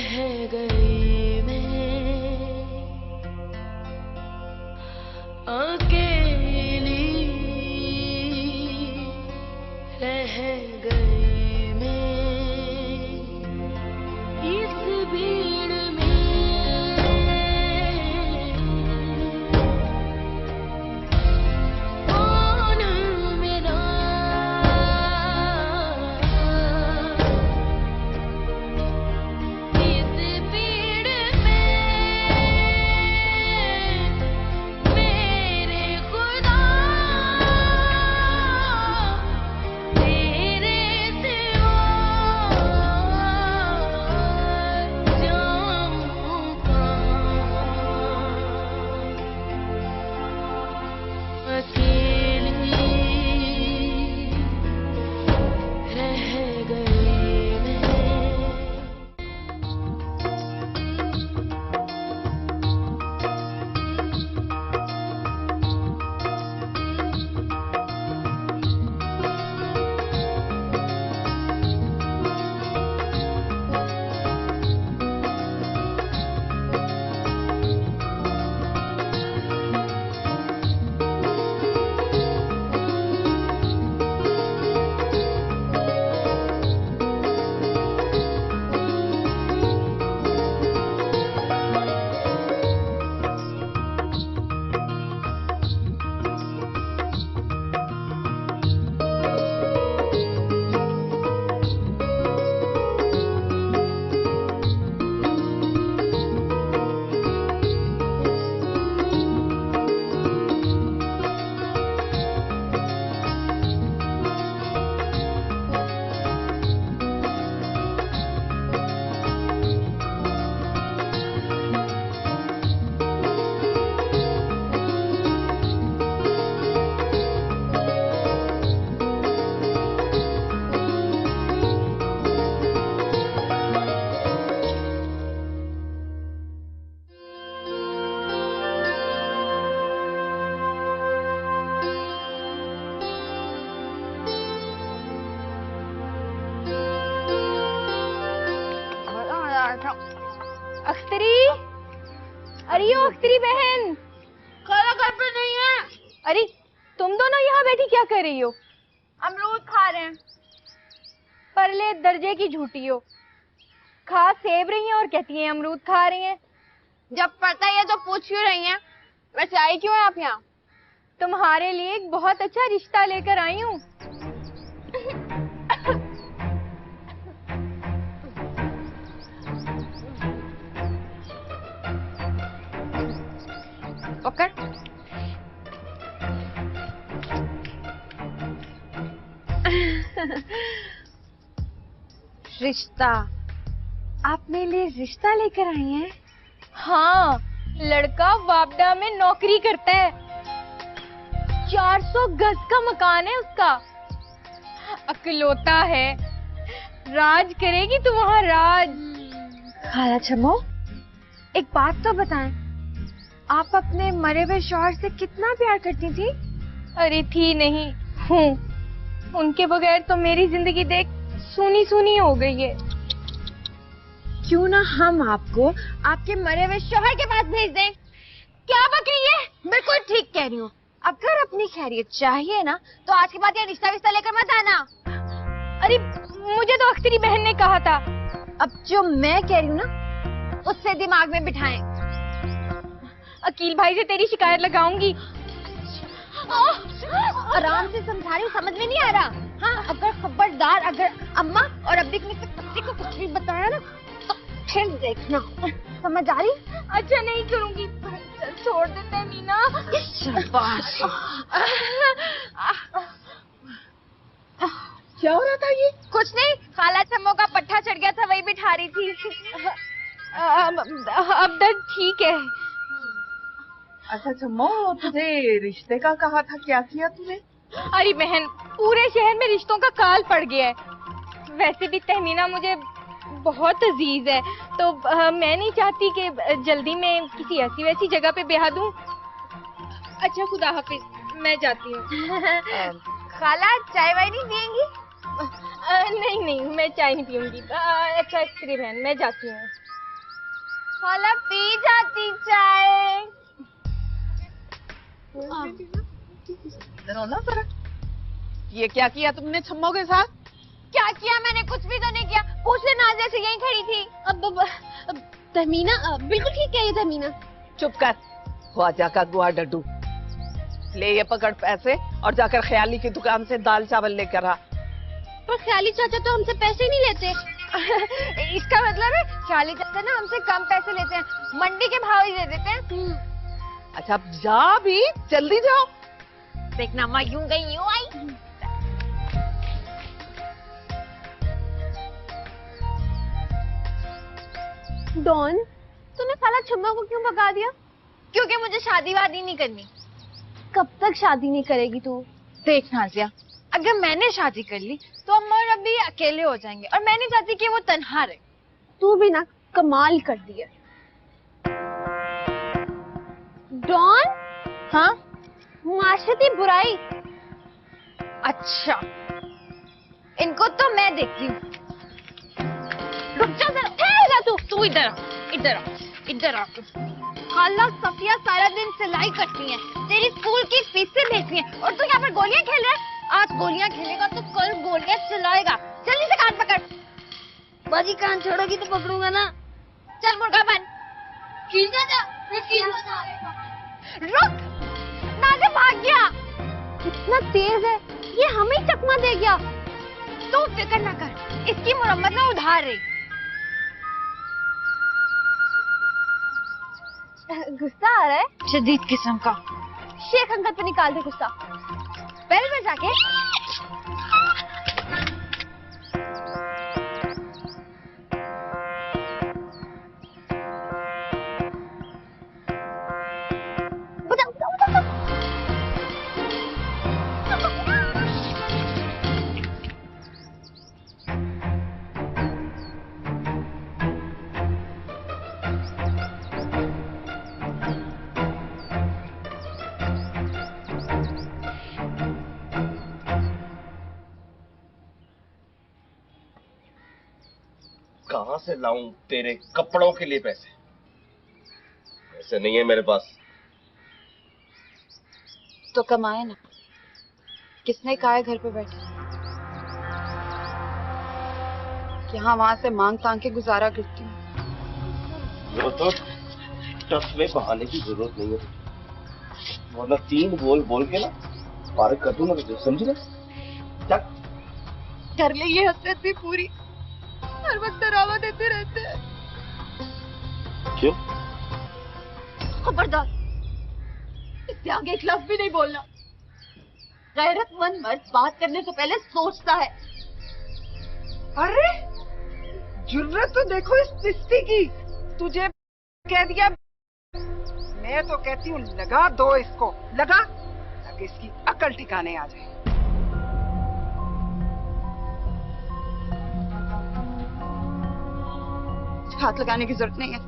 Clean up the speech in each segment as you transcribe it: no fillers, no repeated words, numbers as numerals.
रह गई मैं अकेली, रह गई मैं इस भीड़ में। कौन मेरा इस भीड़ में, मेरे खुदा तेरे सिवा जाऊं कहाँ। अकेली रह गई मैं। अख्तरी, अरे यो अख्तरी बहन, खाला घर पे नहीं है। अरे तुम दोनों यहाँ बैठी क्या कर रही हो? अमरूद खा रहे हैं। परले दर्जे की झूठी हो, खा सेब रही हैं और कहती हैं अमरूद खा रही हैं। जब पता ही है तो पूछ क्यों रही हैं? वैसे आई क्यों है आप यहाँ? तुम्हारे लिए एक बहुत अच्छा रिश्ता लेकर आई हूँ। पकड़। रिश्ता? आप मेरे लिए रिश्ता लेकर आई हैं? हाँ, लड़का वापडा में नौकरी करता है, 400 गज का मकान है उसका, अकलौता है, राज करेगी तो वहाँ राज। खाला छमो, एक बात तो बताएं, आप अपने मरे हुए शौहर से कितना प्यार करती थी? अरे थी नहीं, हूँ। उनके बगैर तो मेरी जिंदगी देख सूनी सूनी हो गई है। क्यों ना हम आपको आपके मरे हुए शौहर के पास भेज दें? क्या बक रही है? बिल्कुल ठीक कह रही हूँ। अगर अपनी खैरियत चाहिए ना तो आज के बाद ये रिश्ता विश्ता लेकर मत आना। अरे मुझे तो अख्तरी बहन ने कहा था। अब जो मैं कह रही हूँ ना उससे दिमाग में बिठाएं। अकील भाई से तेरी शिकायत लगाऊंगी। आराम से समझा रही हूँ, समझ में नहीं आ रहा? हाँ, अगर खबरदार अगर अम्मा और अब्बी ने किसी को कुछ भी बताया ना तो फिर देखना। समझ आ रही? अच्छा नहीं करूंगी, छोड़ देते हैं मीना। शाबाश। क्या हो रहा था ये? कुछ नहीं, खाला छम्मो का पट्टा चढ़ गया था, वही बिठा रही थी। अब दर्द ठीक है। अच्छा छम्मो, तुझे रिश्ते का कहा था, क्या किया तूने? अरे बहन, पूरे शहर में रिश्तों का काल पड़ गया है। वैसे भी तहमीना मुझे बहुत अजीज है, तो मैं नहीं चाहती कि जल्दी में किसी ऐसी वैसी जगह पे ब्याह दूं। अच्छा खुदा हाफिज, मैं जाती हूँ। खाला चाय वाय नहीं पियेंगी? नहीं नहीं, मैं चाय नहीं पीऊंगी। अच्छा स्त्री बहन, मैं जाती हूँ। खाला पी जाती चाय। इधर हो ना जरा। ये क्या किया तुमने छम्मो के साथ? क्या किया मैंने? कुछ भी तो नहीं किया। पूछ ले, नाजिया से यहीं खड़ी थी। अब तहमीना बिल्कुल ठीक है ये तहमीना। चुप कर, ख्वाजा का गुआ डड्डू। ले ये पकड़ पैसे और जाकर ख्याली की दुकान से दाल चावल लेकर आ। पर ख्याली चाचा तो हमसे पैसे ही नहीं लेते। इसका मतलब है ख्याली चाचा ना हमसे कम पैसे लेते हैं, मंडी के भाव ही दे देते हैं। अच्छा अब जा भी, जल्दी जाओ। देखना मैं यूं गई यूं आई। डॉन, तूने खाला छम्मा को क्यों भगा दिया? क्योंकि मुझे शादी वादी नहीं करनी। कब तक शादी नहीं करेगी तू? देख नाजिया, अगर मैंने शादी कर ली तो अम्मा और अब्बी अकेले हो जाएंगे और मैं नहीं चाहती कि वो तन्हा रहे। तू भी ना कमाल कर दी है। डॉन, हाँ? मुआशरती बुराई। अच्छा, इनको तो मैं देखती हूँ। रुक जा जरा, ठहर जा तू इधर आ, इधर आ, इधर आ। खाला सफिया सारा दिन सिलाई करती है, तेरी स्कूल की फीसें देती है और तू यहाँ पर गोलियां खेल रहा है। आज गोलियां खेलेगा तो कल गोलियां चलाएगा। जल्दी से कान पकड़। बाजी कान छोड़ोगी तो पकड़ूंगा ना। चल मुर्गा बन। खींचा जा, रुक। नाज़िया भाग गया। कितना तेज है, ये हमें चकमा दे गया। तू फिक्र ना कर, इसकी मुरम्मत में उधार रही। गुस्सा आ रहा है? शदीद किस्म का। शेख अंकल पे निकाल दे गुस्सा। बेल में जाके। बजाओ, बजाओ, बजाओ। कहां से लाऊं तेरे कपड़ों के लिए पैसे? पैसे नहीं है मेरे पास। तो कमाए ना, किसने कहा है घर पे बैठे? यहाँ वहां से मांग तांग के गुजारा करती हूँ। वो तो टस में बहाने की जरूरत नहीं है, वरना 3 बोल बोल के ना पार कर दूंगा तुझे, समझ रहे? चल कर ले ये हसरत भी पूरी, हर वक्त डरावा देते रहते हैं। क्यों? खबरदार, इससे आगे एक लफ्ज भी नहीं बोलना। गैरतमंद मर्द बात करने से पहले सोचता है। अरे जुर्रत तो देखो इस पिस्ती की, तुझे कह दिया। मैं तो कहती हूँ लगा दो इसको, लगा, ताकि इसकी अकल ठिकाने आ जाए। हाथ लगाने की जरूरत नहीं है।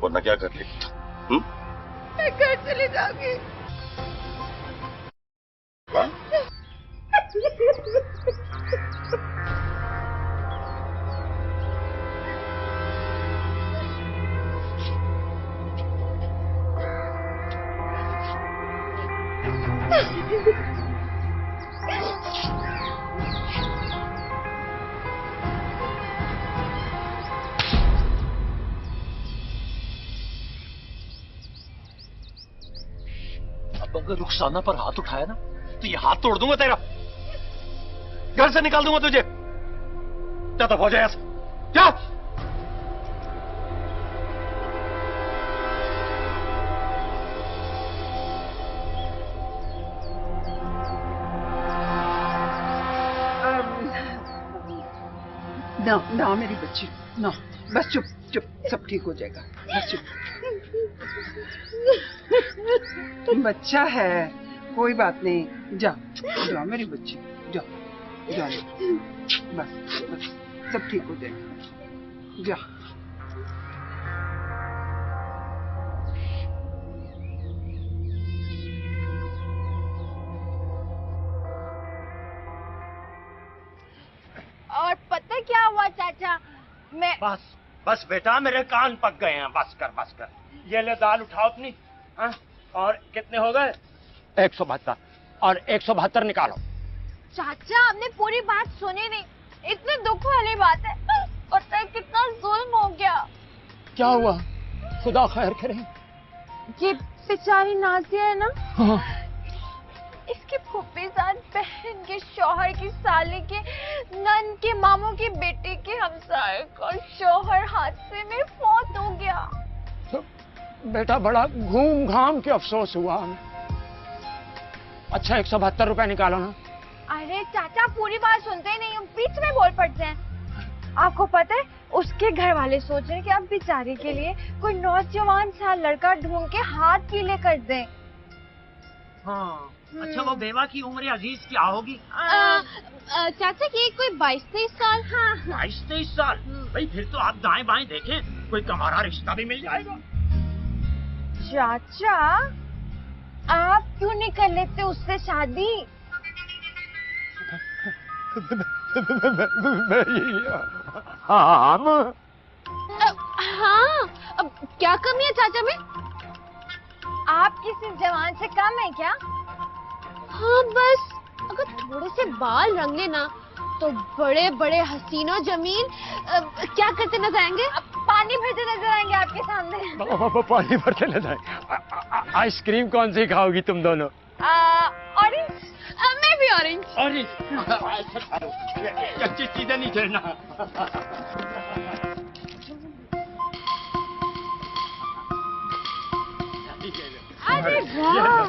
वरना क्या कर ले? मैं घर चली जाऊंगी। अगर रुखसाना पर हाथ उठाया ना तो ये हाथ तोड़ दूंगा तेरा, घर से निकाल दूंगा तुझे। जा तो हो जाए, जा। ना ना मेरी बच्ची, ना, बस चुप चुप, सब ठीक हो जाएगा, बस चुप। बच्चा है, कोई बात नहीं, जा जा मेरी बच्ची, जा जा, बस बस सब ठीक हो जाएगा, जा। और पता क्या हुआ चाचा, मैं बस बस बेटा मेरे कान पक गए हैं, बस कर बस कर। ये ले दाल उठाओ अपनी। हाँ? और कितने हो गए? 172 और 172 निकालो। चाचा आपने पूरी बात सुनी नहीं, इतने दुख वाली बात है। पता है कितना जुल्म हो गया। क्या हुआ? खुदा खैर करे। ये बेचारी नाजिया है ना, हाँ। इसके फूफीजान बहन के शौहर की साली के नन के मामू की बेटी के हमसाये का शौहर हादसे में फौत हो गया। तो बेटा बड़ा घूम घाम के अफसोस हुआ हमें। अच्छा 172 रुपए निकालो ना। अरे चाचा पूरी बात सुनते ही नहीं, हम बीच में बोल पड़ते हैं। आपको पता है उसके घर वाले सोच रहे हैं कि आप बेचारी के लिए कोई नौजवान सा लड़का ढूंढ के हाथ पीले कर दें। हाँ। अच्छा वो बेवा की उम्र अजीज क्या होगी? चाचा ये कोई 22-23 साल। हाँ 22-23 साल। भाई फिर तो आप दाएं बाएं देखें, कोई कमारा रिश्ता भी मिल जाएगा। चाचा आप क्यों नहीं कर लेते उससे शादी? हाँ हाँ अब क्या कमी है चाचा में? आप किसी जवान से कम है क्या? हाँ बस अगर थोड़े से बाल रंग लेना तो बड़े बड़े हसीनो जमीन क्या करते नजर आएंगे? पानी भरते नजर आएंगे आपके सामने। पानी भरते नजर आएंगे। आइसक्रीम कौन सी खाओगी तुम दोनों? ऑरेंज। मैं भी ऑरेंज। अच्छी चीजें नहीं खेलना। अरे वाह।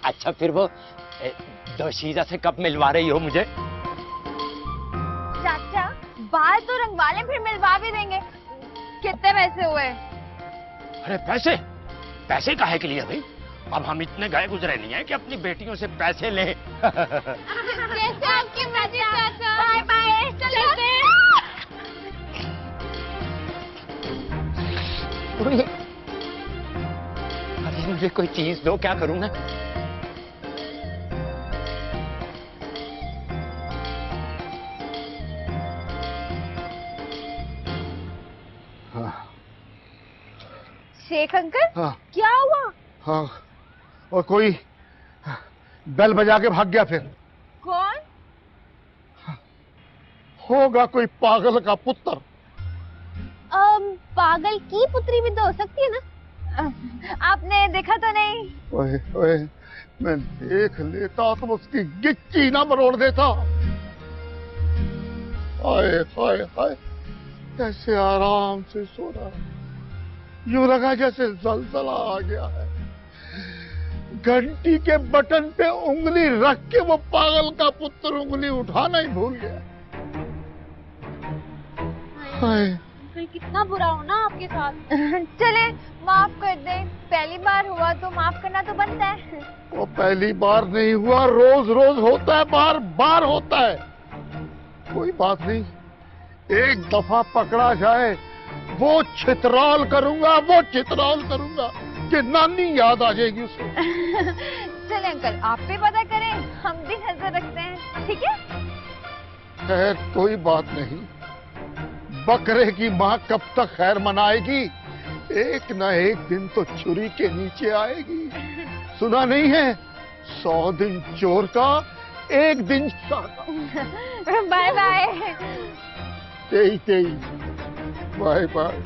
अच्छा फिर वो दोशीजा से कब मिलवा रही हो मुझे? चाचा बाल तो रंगवा लें फिर मिलवा भी देंगे। कितने पैसे हुए? अरे पैसे? पैसे काहे के लिए भाई? अब हम इतने गए गुजरे नहीं हैं कि अपनी बेटियों से पैसे लें। जैसे आपकी मर्जी चाचा। बाय बाय चलते हैं। अरे मुझे कोई चीज दो, क्या करूं मैं? शेख अंकल। हाँ। क्या हुआ? हाँ और कोई बेल बजा के भाग गया। फिर कौन? होगा कोई पागल का पुत्र। पागल की पुत्री भी तो हो सकती है ना। आपने देखा तो नहीं? ओए ओए मैं देख लेता तो उसकी गिच्ची ना मरोड़ देता। हाय हाय हाय कैसे आराम से सो रहा, यूं लगा जैसे जलजला आ गया है। घंटी के बटन पे उंगली रख के वो पागल का पुत्र उंगली उठाना ही भूल गया। हाय कितना बुरा हो ना आपके साथ। चले माफ कर दे, पहली बार हुआ तो माफ करना तो बनता है। वो पहली बार नहीं हुआ, रोज रोज होता है, बार बार होता है। कोई बात नहीं, एक दफा पकड़ा जाए वो चितरौल करूंगा, वो चितरौल करूंगा कि नानी याद आ जाएगी उसको। चले अंकल आप भी पता करें, हम भी नजर रखते हैं, ठीक है? खैर कोई बात नहीं, बकरे की माँ कब तक खैर मनाएगी, एक न एक दिन तो छुरी के नीचे आएगी। सुना नहीं है 100 दिन चोर का, एक दिन शाह का। Bye bye. तेई बाय बाय।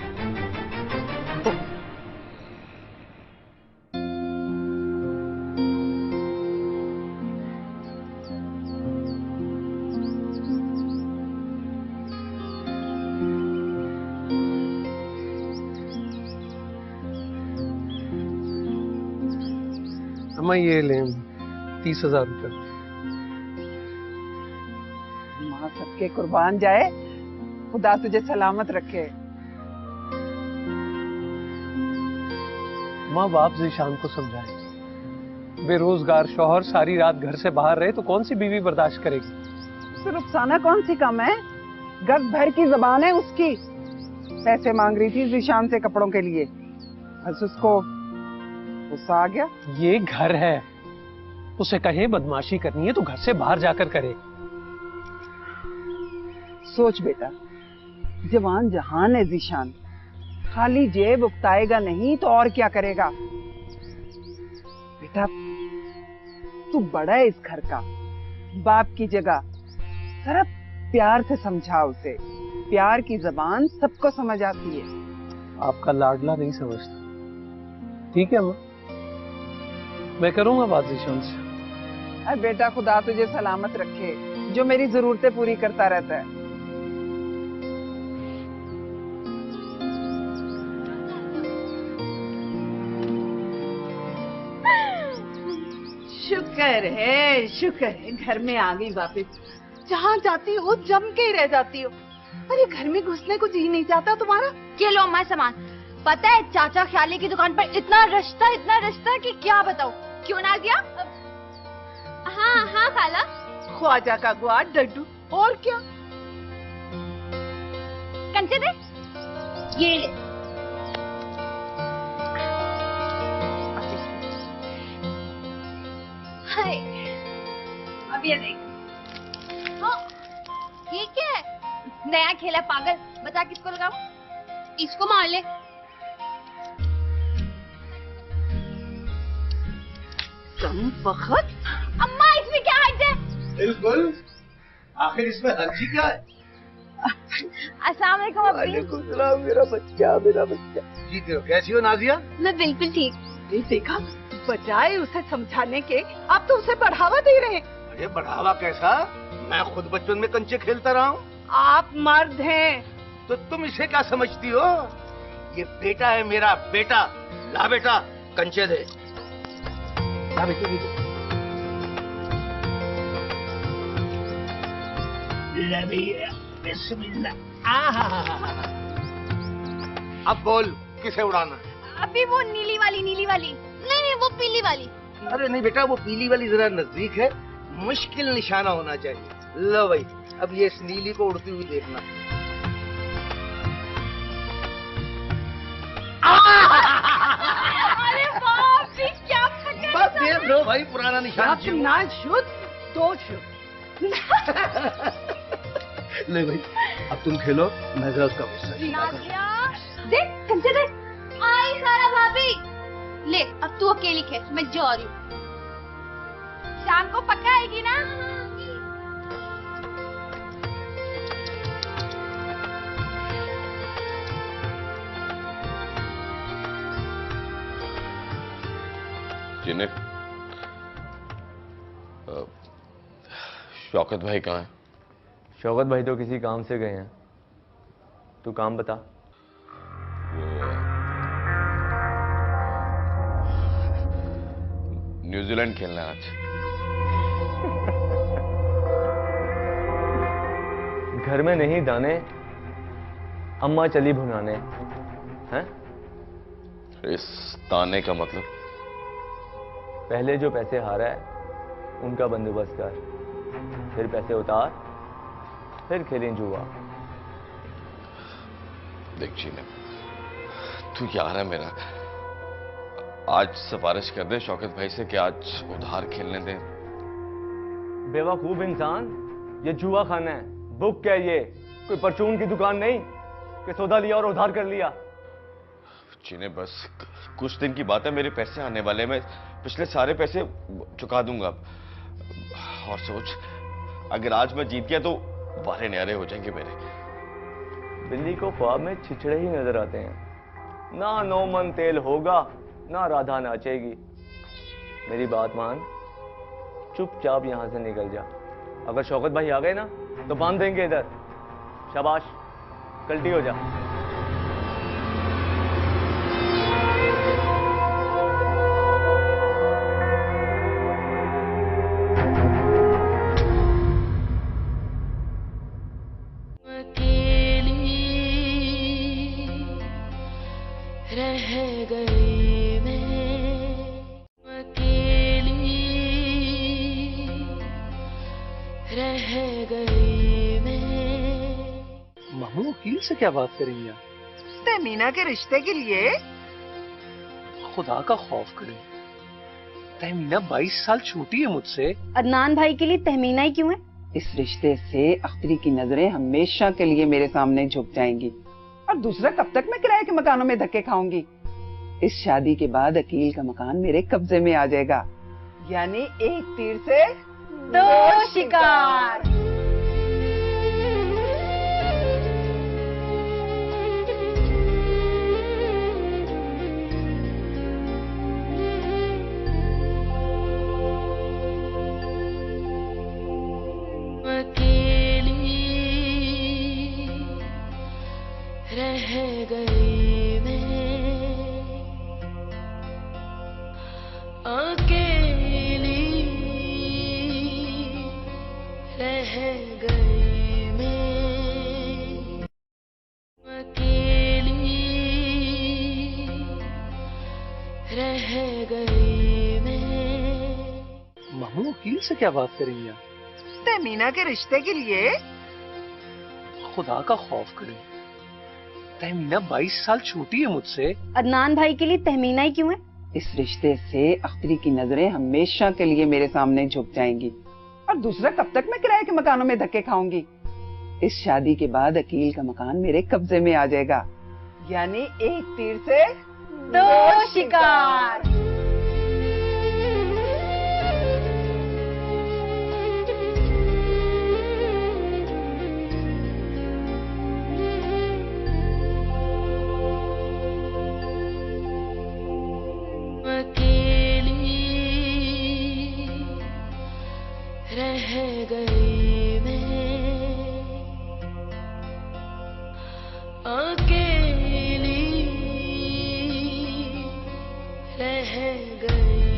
अम्मा ये लें 30,000 रुपए। माँ सबके कुर्बान जाए, खुदा तुझे सलामत रखे। माँ बाप जीशान को समझाए, बेरोजगार शौहर सारी रात घर से बाहर रहे तो कौन सी बीवी बर्दाश्त करेगी? उसे रुखसाना कौन सी कम है, गज भर की जबान है उसकी। पैसे मांग रही थी जीशान से कपड़ों के लिए, बस उसको गुस्सा आ गया। ये घर है, उसे कहे बदमाशी करनी है तो घर से बाहर जाकर करे। सोच बेटा, जवान जहान है जीशान, खाली जेब उकताएगा नहीं तो और क्या करेगा। बेटा तू बड़ा है इस घर का, बाप की जगह जरा प्यार से समझा उसे। प्यार की जबान सबको समझ आती है। आपका लाडला नहीं समझता। ठीक है अम्मा, मैं करूंगा बात जीशान से। अरे बेटा खुदा तुझे सलामत रखे, जो मेरी जरूरतें पूरी करता रहता है। शुक्र है घर में आ गई वापस। जहाँ जाती हो जम के ही रह जाती हो। अरे घर में घुसने को जी नहीं जाता तुम्हारा? ये लो अम्मा सामान। पता है चाचा ख्याली की दुकान पर इतना रश्ता कि क्या बताओ। क्यों ना गया? हाँ हाँ खाला। ख्वाजा का गुआ डड्डू और क्या। कंचे दे ये ले। हाय अब ये देख। हाँ ये क्या है? नया खेला पागल। बता किसको लगाऊं? इसको मार ले। कम वक्त। अम्मा इसमें क्या हर्ज है? बिल्कुल, आखिर इसमें हर्जी क्या है? अस्सलाम वालेकुम अब्बी। वालेकुम सलाम। मेरा बच्चा ठीक हो? कैसी हो नाजिया? मैं बिल्कुल ठीक। ये देखा, बजाय उसे समझाने के आप तो उसे बढ़ावा दे रहे हैं। अरे बढ़ावा कैसा? मैं खुद बचपन में कंचे खेलता रहा हूँ। आप मर्द हैं। तो तुम इसे क्या समझती हो? ये बेटा है मेरा, बेटा। ला बेटा कंचे दे। ला बेटे दे। ले भैया, बिस्मिल्लाह। अब बोल किसे उड़ाना है? अभी वो नीली वाली। नहीं वो पीली वाली। अरे नहीं बेटा, वो पीली वाली जरा नजदीक है, मुश्किल निशाना होना चाहिए। लो भाई, अब ये इस नीली को उड़ती हुई देखना। अरे बाप रे क्या पकड़। बस देख लो भाई, पुराना निशान। ना शुद्ध दो शुद्ध। ले भाई, अब तुम खेलो, मैं जरा उसका गुस्सा। नादिया देख कंचे दे। आई सारा भाभी ले। अब तू अकेली खेल, मैं जा रही हूँ। शाम को पक्का आएगी ना? जिन्हें शौकत भाई कहाँ है? शौकत भाई तो किसी काम से गए हैं। तू काम बता। न्यूजीलैंड खेलना है आज। घर में नहीं दाने, अम्मा चली भुनाने हैं। इस ताने का मतलब? पहले जो पैसे हारा है उनका बंदोबस्त कर, फिर पैसे उतार, फिर खेलें जुआ। देख जीने, तू यार है मेरा, आज सिफारिश कर दे शौकत भाई से कि आज उधार खेलने दे। बेवकूफ इंसान, ये जुआ खाना है। बुक क्या ये? कोई परचून की दुकान नहीं कि सौदा लिया और उधार कर लिया। जीने बस कुछ दिन की बात है, मेरे पैसे आने वाले, मैं पिछले सारे पैसे चुका दूंगा। और सोच, अगर आज मैं जीत गया तो वारे न्यारे हो जाएंगे मेरे। बिल्ली को ख्वाब में छिछड़े ही नजर आते हैं। ना 9 मन तेल होगा, ना राधा नाचेगी। मेरी बात मान, चुपचाप यहां से निकल जा। अगर शौकत भाई आ गए ना तो बांध देंगे इधर। शाबाश, कल्टी हो जा। रह गई मैं अकेली, रह गई मैं। मामू वकील से क्या बात करेंगे आप? तहमीना के रिश्ते के लिए। खुदा का खौफ करें, तहमीना 22 साल छोटी है मुझसे। अदनान भाई के लिए तहमीना ही क्यों है? इस रिश्ते से अख्तरी की नजरें हमेशा के लिए मेरे सामने झुक जाएंगी। और दूसरा, कब तक मैं किराए के मकानों में धक्के खाऊंगी? इस शादी के बाद अकील का मकान मेरे कब्जे में आ जाएगा। यानी एक तीर से दो शिकार। अकेली रह गई मैं, अकेली रह गई मैं, अकेली रह गई मैं। मामू वकील से क्या बात करेंगे आप? मीना के रिश्ते के लिए खुदा का खौफ करें। तहमीना 22 साल छोटी है मुझसे। अदनान भाई के लिए तहमीना ही क्यों है? इस रिश्ते से अख्तरी की नजरें हमेशा के लिए मेरे सामने झुक जाएंगी। और दूसरा, कब तक मैं किराए के मकानों में धक्के खाऊंगी? इस शादी के बाद अकील का मकान मेरे कब्जे में आ जाएगा। यानी एक तीर से दो शिकार। अकेली रह गई मैं, अकेली रह गई।